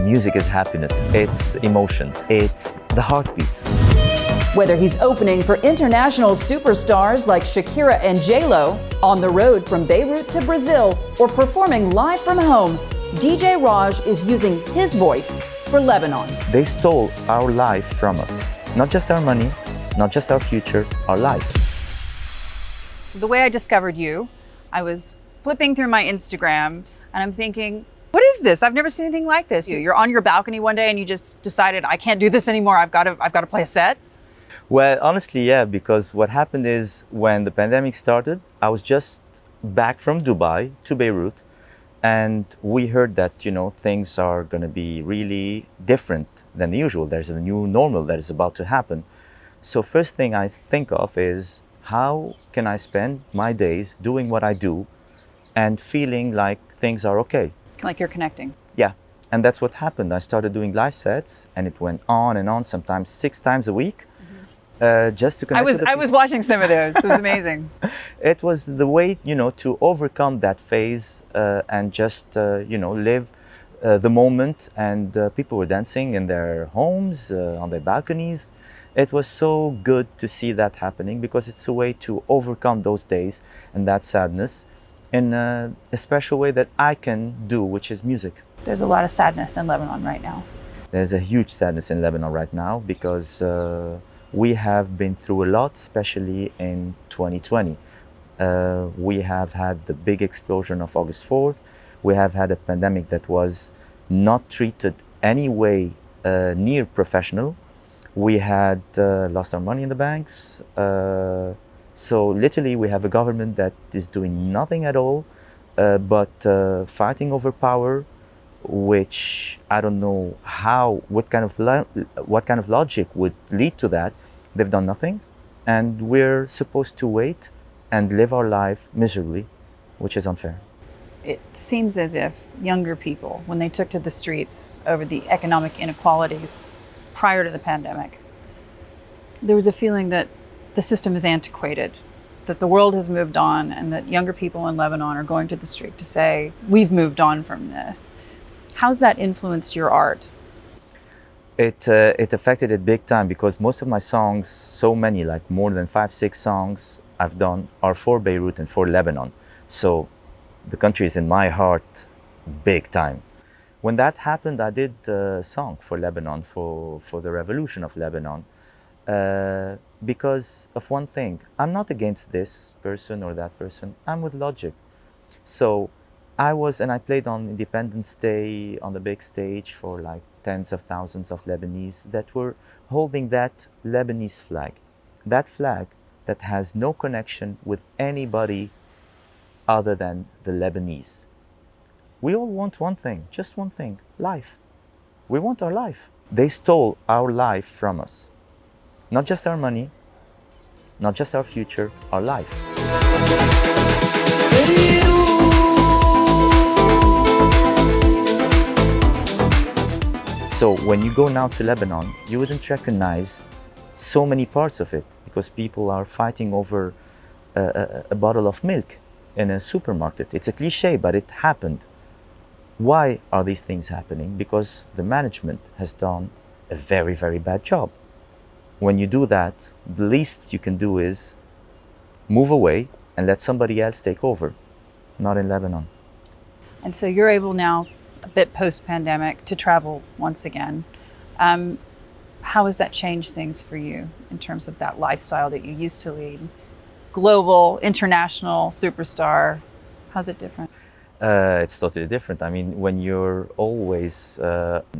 Music is happiness, it's emotions, it's the heartbeat. Whether he's opening for international superstars like Shakira and J-Lo, on the road from Beirut to Brazil, or performing live from home, DJ Rodge is using his voice for Lebanon. They stole our life from us. Not just our money, not just our future, our life. So the way I discovered you, I was flipping through my Instagram and I'm thinking, what is this? I've never seen anything like this. You're on your balcony one day and you just decided, I can't do this anymore. I've got to play a set. Well, honestly, yeah, because what happened is when the pandemic started, I was just back from Dubai to Beirut, and we heard that, things are going to be really different than the usual. There's a new normal that is about to happen. So first thing I think of is, how can I spend my days doing what I do and feeling like things are okay? Like you're connecting. Yeah, and that's what happened. I started doing live sets and it went on and on, sometimes 6 times a week. Just to connect. I was watching some of those. It was amazing. It was the way, to overcome that phase and just, live the moment. And people were dancing in their homes, on their balconies. It was so good to see that happening because it's a way to overcome those days and that sadness in a special way that I can do, which is music. There's a lot of sadness in Lebanon right now. There's a huge sadness in Lebanon right now because we have been through a lot, especially in 2020. We have had the big explosion of August 4th. We have had a pandemic that was not treated any way near professional. We had lost our money in the banks. So literally we have a government that is doing nothing at all but fighting over power, which I don't know what kind of logic would lead to that. They've done nothing, and we're supposed to wait and live our life miserably, which is unfair. It seems as if younger people, when they took to the streets over the economic inequalities prior to the pandemic, there was a feeling that the system is antiquated, that the world has moved on, and that younger people in Lebanon are going to the street to say, we've moved on from this. How's that influenced your art? It affected it big time because most of my songs, so many, like more than 5-6 songs I've done, are for Beirut and for Lebanon. So the country is in my heart big time. When that happened, I did a song for Lebanon, for the revolution of Lebanon, because of one thing. I'm not against this person or that person. I'm with logic. So I played on Independence Day on the big stage for like tens of thousands of Lebanese that were holding that Lebanese flag. That flag that has no connection with anybody other than the Lebanese. We all want one thing, just one thing, life. We want our life. They stole our life from us. Not just our money, not just our future, our life. So when you go now to Lebanon, you wouldn't recognize so many parts of it because people are fighting over a bottle of milk in a supermarket. It's a cliche, but it happened. Why are these things happening? Because the management has done a very, very bad job. When you do that, the least you can do is move away and let somebody else take over, not in Lebanon. And so you're able now, a bit post-pandemic, to travel once again. How has that changed things for you in terms of that lifestyle that you used to lead? Global, international, superstar, how's it different? It's totally different. I mean, when you're always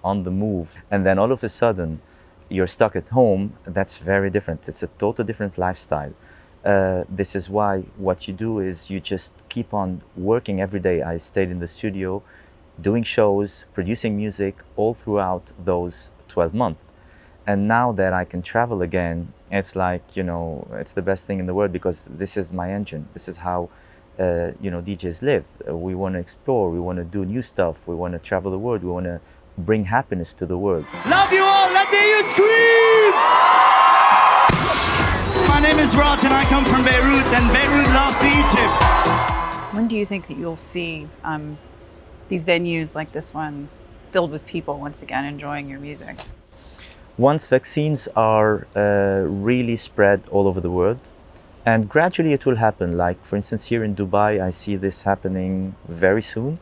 on the move and then all of a sudden you're stuck at home, that's very different. It's a totally different lifestyle. This is why what you do is you just keep on working every day. I stayed in the studio, doing shows, producing music all throughout those 12 months. And now that I can travel again, it's like, it's the best thing in the world because this is my engine. This is how, DJs live. We want to explore, we want to do new stuff, we want to travel the world, we want to bring happiness to the world. Love you all, let me hear you scream! My name is Rodge and I come from Beirut, and Beirut loves Egypt. When do you think that you'll see these venues like this one filled with people once again enjoying your music? Once vaccines are really spread all over the world, and gradually it will happen. Like, for instance, here in Dubai, I see this happening very soon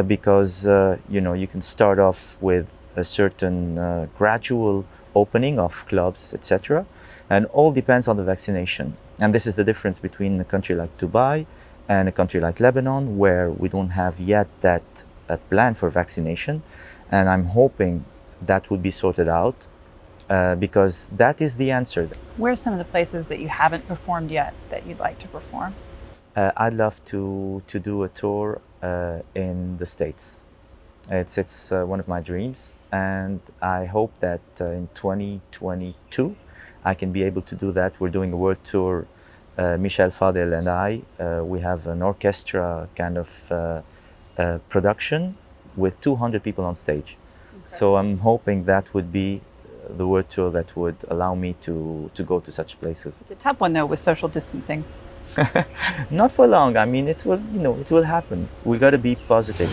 because, you can start off with a certain gradual opening of clubs, etc. And all depends on the vaccination. And this is the difference between a country like Dubai and a country like Lebanon, where we don't have yet that plan for vaccination. And I'm hoping that would be sorted out because that is the answer. Where are some of the places that you haven't performed yet that you'd like to perform? I'd love to do a tour in the States. It's one of my dreams, and I hope that in 2022 I can be able to do that. We're doing a world tour. Michel Fadel and I, we have an orchestra kind of production with 200 people on stage. Okay. So I'm hoping that would be the world tour that would allow me to go to such places. It's a tough one though with social distancing. Not for long. I mean, it will happen. We got to be positive.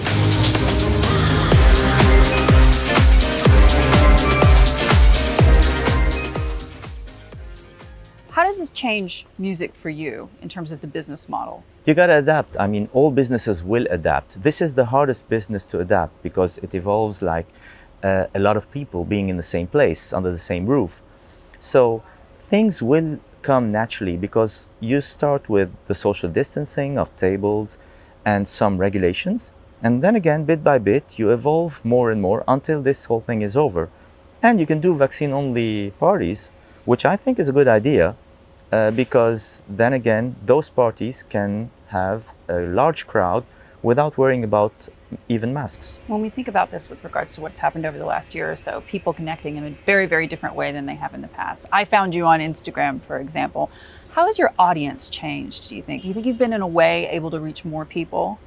How does this change music for you in terms of the business model? You got to adapt. I mean, all businesses will adapt. This is the hardest business to adapt because it involves like a lot of people being in the same place, under the same roof. So things will come naturally because you start with the social distancing of tables and some regulations. And then again, bit by bit, you evolve more and more until this whole thing is over. And you can do vaccine-only parties, which I think is a good idea. Because then again, those parties can have a large crowd without worrying about even masks. When we think about this with regards to what's happened over the last year or so, people connecting in a very, very different way than they have in the past. I found you on Instagram, for example. How has your audience changed, do you think? Do you think you've been, in a way, able to reach more people?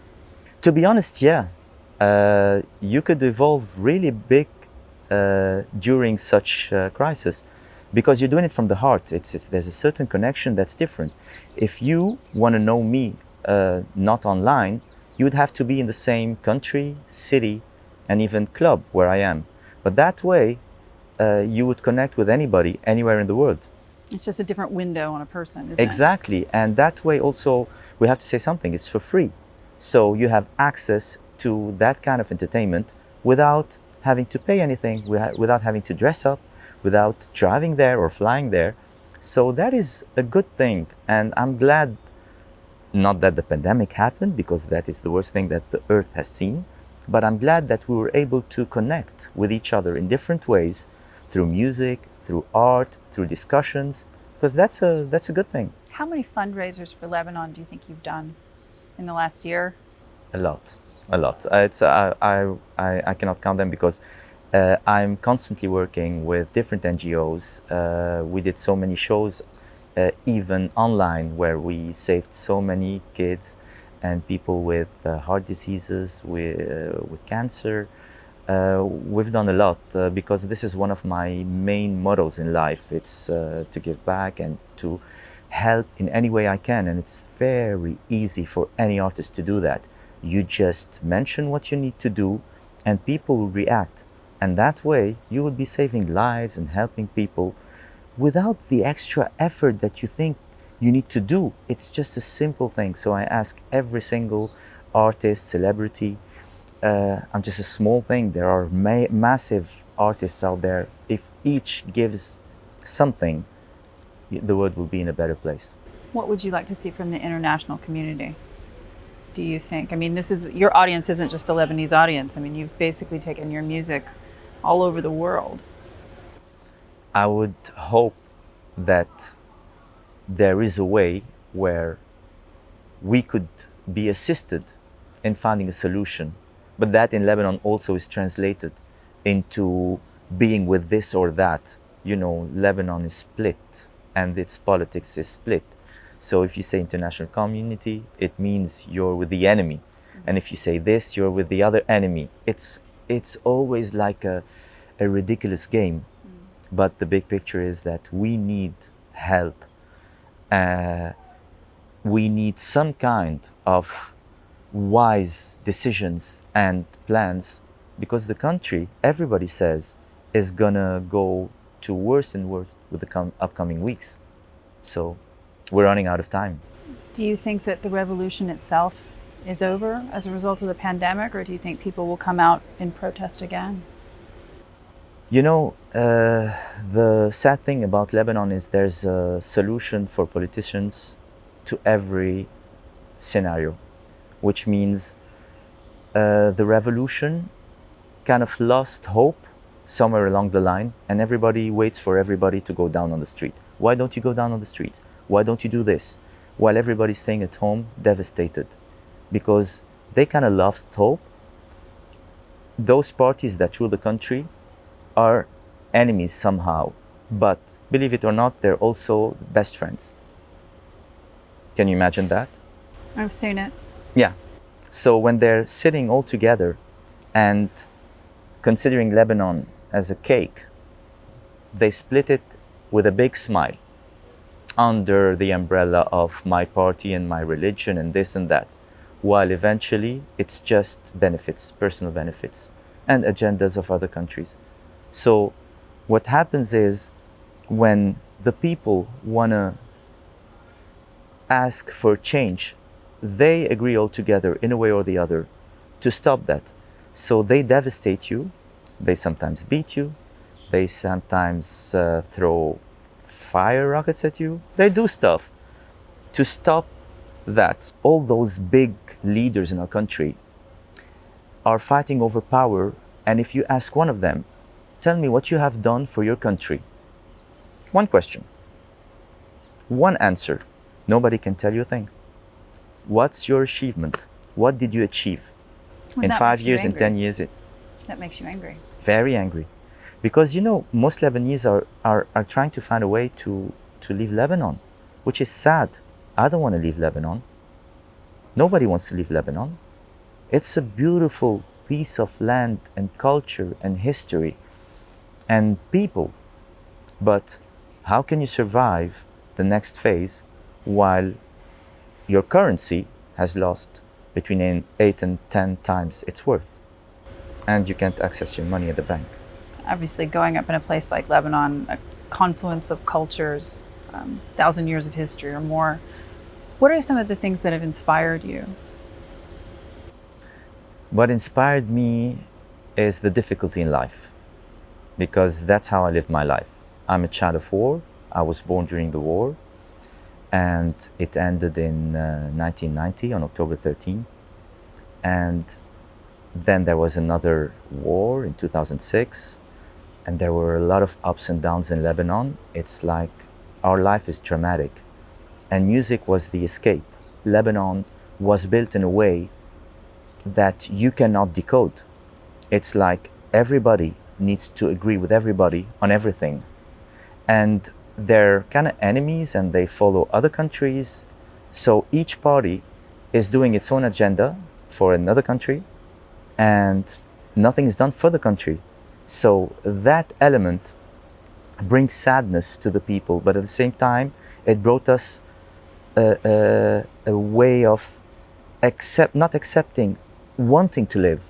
To be honest, yeah. You could evolve really big during such crisis. Because you're doing it from the heart. There's a certain connection that's different. If you want to know me not online, you would have to be in the same country, city, and even club where I am. But that way, you would connect with anybody, anywhere in the world. It's just a different window on a person, isn't it? Exactly. And that way also, we have to say something, it's for free. So you have access to that kind of entertainment without having to pay anything, without having to dress up, without driving there or flying there. So that is a good thing. And I'm glad, not that the pandemic happened, because that is the worst thing that the earth has seen, but I'm glad that we were able to connect with each other in different ways, through music, through art, through discussions, because that's a good thing. How many fundraisers for Lebanon do you think you've done in the last year? A lot. I cannot count them because I'm constantly working with different NGOs. We did so many shows, even online, where we saved so many kids and people with heart diseases, with cancer. We've done a lot because this is one of my main mottos in life. It's to give back and to help in any way I can. And it's very easy for any artist to do that. You just mention what you need to do and people will react. And that way, you will be saving lives and helping people without the extra effort that you think you need to do. It's just a simple thing. So I ask every single artist, celebrity, I'm just a small thing. There are massive artists out there. If each gives something, the world will be in a better place. What would you like to see from the international community, do you think? I mean, your audience isn't just a Lebanese audience. I mean, you've basically taken your music all over the world. I would hope that there is a way where we could be assisted in finding a solution, but that in Lebanon also is translated into being with this or that. You know, Lebanon is split and its politics is split. So if you say international community, it means you're with the enemy. And if you say this, you're with the other enemy. It's always like a ridiculous game. But the big picture is that we need help. We need some kind of wise decisions and plans because the country, everybody says, is gonna go to worse and worse with the upcoming weeks. So we're running out of time. Do you think that the revolution itself is over as a result of the pandemic, or do you think people will come out in protest again? You know, the sad thing about Lebanon is there's a solution for politicians to every scenario, which means the revolution kind of lost hope somewhere along the line, and everybody waits for everybody to go down on the street. Why don't you go down on the street? Why don't you do this? While everybody's staying at home, devastated, because they kind of lost hope. Those parties that rule the country are enemies somehow, but believe it or not, they're also best friends. Can you imagine that? I've seen it. Yeah. So when they're sitting all together and considering Lebanon as a cake, they split it with a big smile under the umbrella of my party and my religion and this and that, while eventually it's just benefits, personal benefits, and agendas of other countries. So what happens is when the people want to ask for change, they agree all together in a way or the other to stop that. So they devastate you, they sometimes beat you, they sometimes throw fire rockets at you, they do stuff to stop that. All those big leaders in our country are fighting over power, and if you ask one of them, tell me what you have done for your country. One question, one answer, nobody can tell you a thing. What's your achievement? What did you achieve? Well, in that 5 makes you years, in angry. 10 years? That makes you angry. Very angry. Because, you know, most Lebanese are trying to find a way to leave Lebanon, which is sad. I don't want to leave Lebanon. Nobody wants to leave Lebanon. It's a beautiful piece of land and culture and history and people. But how can you survive the next phase while your currency has lost between 8 and 10 times its worth, and you can't access your money at the bank? Obviously, growing up in a place like Lebanon, a confluence of cultures, 1,000 years of history or more, what are some of the things that have inspired you? What inspired me is the difficulty in life, because that's how I lived my life. I'm a child of war. I was born during the war, and it ended in 1990 on October 13. And then there was another war in 2006, and there were a lot of ups and downs in Lebanon. It's like our life is dramatic, and music was the escape. Lebanon was built in a way that you cannot decode. It's like everybody needs to agree with everybody on everything, and they're kind of enemies and they follow other countries. So each party is doing its own agenda for another country, and nothing is done for the country. So that element brings sadness to the people, but at the same time, it brought us a way of not accepting, wanting to live.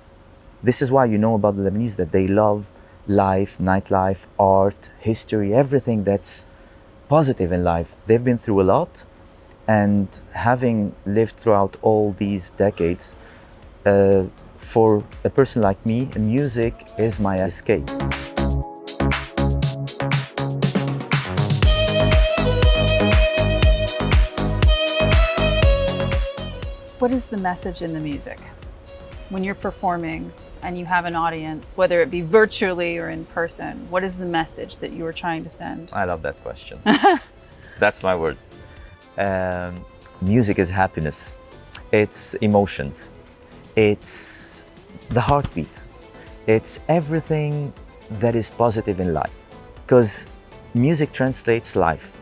This is why you know about the Lebanese that they love life, nightlife, art, history, everything that's positive in life. They've been through a lot, and having lived throughout all these decades, for a person like me, music is my escape. What is the message in the music? When you're performing and you have an audience, whether it be virtually or in person, what is the message that you are trying to send? I love that question. That's my word. Music is happiness. It's emotions. It's the heartbeat. It's everything that is positive in life. Because music translates life.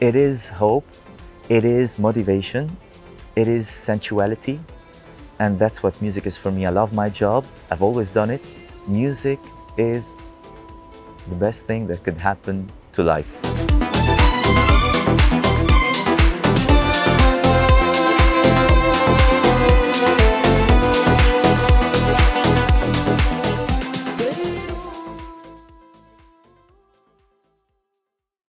It is hope. It is motivation. It is sensuality. And that's what music is for me. I love my job. I've always done it. Music is the best thing that could happen to life.